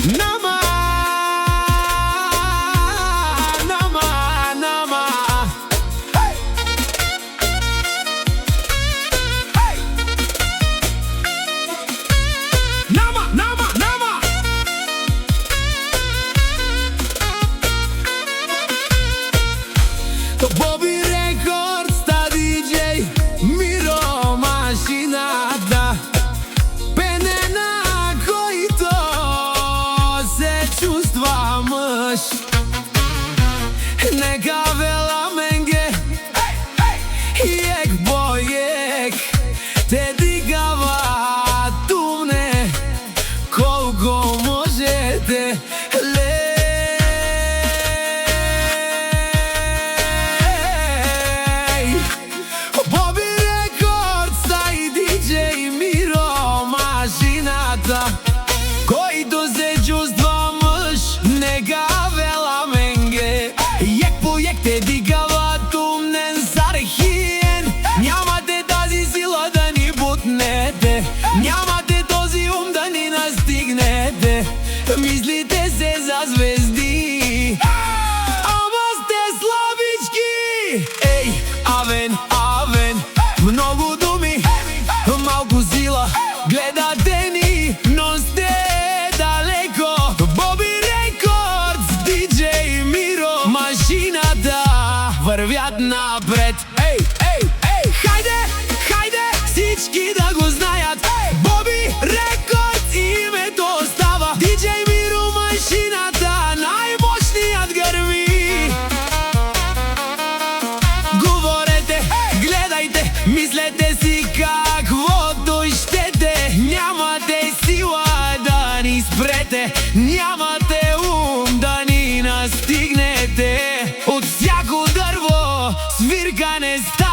Nama, nama, nama. Hey! Hey! Nama, nama, nama. To Bobby Records, ta DJ Miro mașinata. Neka vela menge, jek bojek, te digava tumne, koliko možete. Bobby Records, taj DJ Miro mašinata, koji doseću zdvamaš, neka vela menge. Te digava tumnen sarhien, нямате тази сила да ни бутнете, нямате този ум да ни настигнете. Мислите се за звезди, ама сте слабички. Ей, авен, авен, много думи, малко сила, гледате ни, но сте далеко. Bobby Records, DJ Miro mașinata вървят напред. Ей, ей, ей, хайде, хайде, всички да го знаят. Bobby Records името остава. DJ Miro mașinata, най-мощният гърми. Говорете, гледайте, мислете си каквото щете. Нямате сила да ни спрете, нямате ум да ни настигнете. От всяко дърво свирка не става.